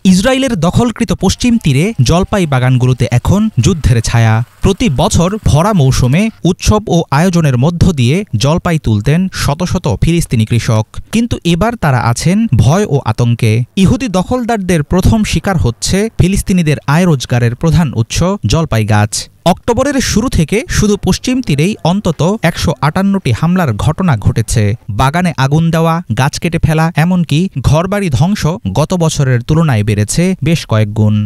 ইসরায়েলের দখলকৃত পশ্চিম তীরে জলপাই বাগানগুলোতে এখন যুদ্ধের ছায়া। প্রতি বছর ভরা মৌসুমে উৎসব ও আয়োজনের মধ্য দিয়ে জলপাই তুলতেন শত শত ফিলিস্তিনি কৃষক। কিন্তু এবার তারা আছেন ভয় ও আতঙ্কে। ইহুদি দখলদারদের প্রথম শিকার হচ্ছে ফিলিস্তিনিদের আয় রোজগারের প্রধান উৎস জলপাই গাছ। অক্টোবরের শুরু থেকে শুধু পশ্চিম তীরেই অন্তত ১৫৮টি হামলার ঘটনা ঘটেছে। বাগানে আগুন দেওয়া, গাছ কেটে ফেলা, এমনকি ঘরবাড়ি ধ্বংস গত বছরের তুলনায় বেড়েছে বেশ কয়েক গুণ।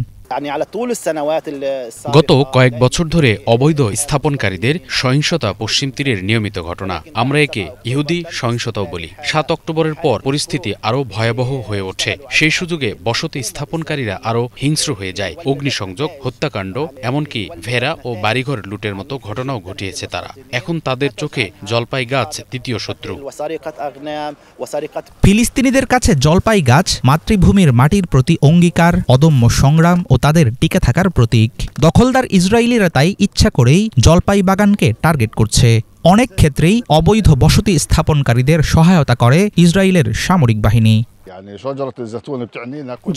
গত কয়েক বছর ধরে অবৈধ স্থাপনকারীদের সহিংসতা পশ্চিম তীরের নিয়মিত ঘটনা। আমরা একে ইহুদি সহিংসতাও বলি। ৭ অক্টোবরের পর পরিস্থিতি আরও ভয়াবহ হয়ে ওঠে। সেই সুযোগে বসতি স্থাপনকারীরা আরও হিংস্র হয়ে যায়। অগ্নিসংযোগ, হত্যাকাণ্ড, এমনকি ভেড়া ও বাড়িঘর লুটের মতো ঘটনাও ঘটিয়েছে তারা। এখন তাদের চোখে জলপাই গাছ দ্বিতীয় শত্রু। ফিলিস্তিনিদের কাছে জলপাই গাছ মাতৃভূমির মাটির প্রতি অঙ্গীকার, অদম্য সংগ্রাম ও তাদের টিকে থাকার প্রতীক। দখলদার ইসরায়েলিরা তাই ইচ্ছা করেই জলপাই বাগানকে টার্গেট করছে। অনেক ক্ষেত্রেই অবৈধ বসতি স্থাপনকারীদের সহায়তা করে ইসরায়েলের সামরিক বাহিনী।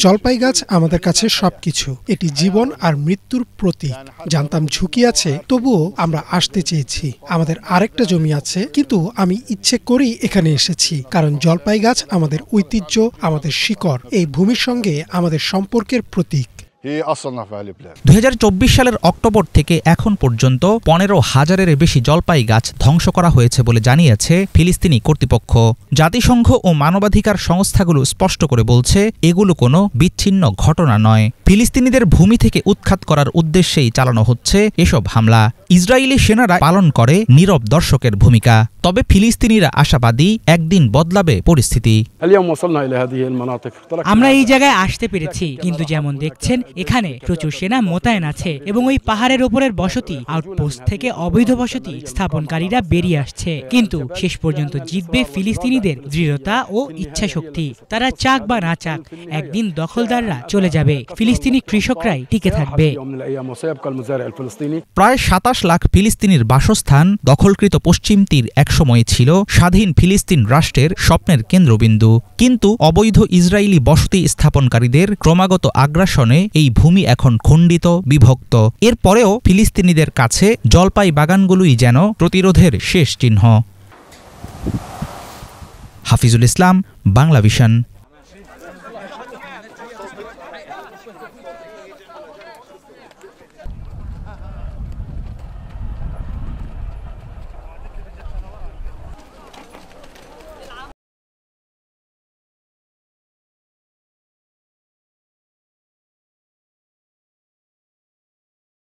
জলপাই গাছ আমাদের কাছে সবকিছু। এটি জীবন আর মৃত্যুর প্রতীক। জানতাম ঝুঁকি আছে, তবুও আমরা আসতে চেয়েছি। আমাদের আরেকটা জমি আছে, কিন্তু আমি ইচ্ছে করেই এখানে এসেছি, কারণ জলপাই গাছ আমাদের ঐতিহ্য, আমাদের শিকড়, এই ভূমির সঙ্গে আমাদের সম্পর্কের প্রতীক। ২০২৪ সালের অক্টোবর থেকে এখন পর্যন্ত ১৫,০০০-এর বেশি জলপাই গাছ ধ্বংস করা হয়েছে বলে জানিয়েছে ফিলিস্তিনি কর্তৃপক্ষ। জাতিসংঘ ও মানবাধিকার সংস্থাগুলো স্পষ্ট করে বলছে, এগুলো কোনো বিচ্ছিন্ন ঘটনা নয়। ফিলিস্তিনিদের ভূমি থেকে উৎখাত করার উদ্দেশ্যেই চালানো হচ্ছে এসব হামলা। ইসরায়েলি সেনারা পালন করে নীরব দর্শকের ভূমিকা। তবে ফিলিস্তিনিরা আশাবাদী, একদিন বদলাবে পরিস্থিতি। আমরা এই জায়গায় আসতে পেরেছি, কিন্তু যেমন দেখছেন এখানে প্রচুর সেনা মোতায়েন আছে এবং ওই পাহাড়ের ওপরের বসতি আউটপোস্ট থেকে অবৈধ বসতি স্থাপনকারীরা বেরিয়ে আসছে। কিন্তু শেষ পর্যন্ত জিতবে ফিলিস্তিনিদের দৃঢ়তা ও ইচ্ছা শক্তি। তারা চাক বা না চাক, একদিন দখলদাররা চলে যাবে, ফিলিস্তিনি কৃষকরাই টিকে থাকবে। প্রায় ২৭ লাখ ফিলিস্তিনির বাসস্থান দখলকৃত পশ্চিম তীর একসময় ছিল স্বাধীন ফিলিস্তিন রাষ্ট্রের স্বপ্নের কেন্দ্রবিন্দু। কিন্তু অবৈধ ইসরায়েলি বসতি স্থাপনকারীদের ক্রমাগত আগ্রাসনে এই ভূমি এখন খণ্ডিত, বিভক্ত। এরপরেও ফিলিস্তিনিদের কাছে জলপাই বাগানগুলোই যেন প্রতিরোধের শেষ চিহ্ন। হাফিজুল ইসলাম, বাংলা ভিশন।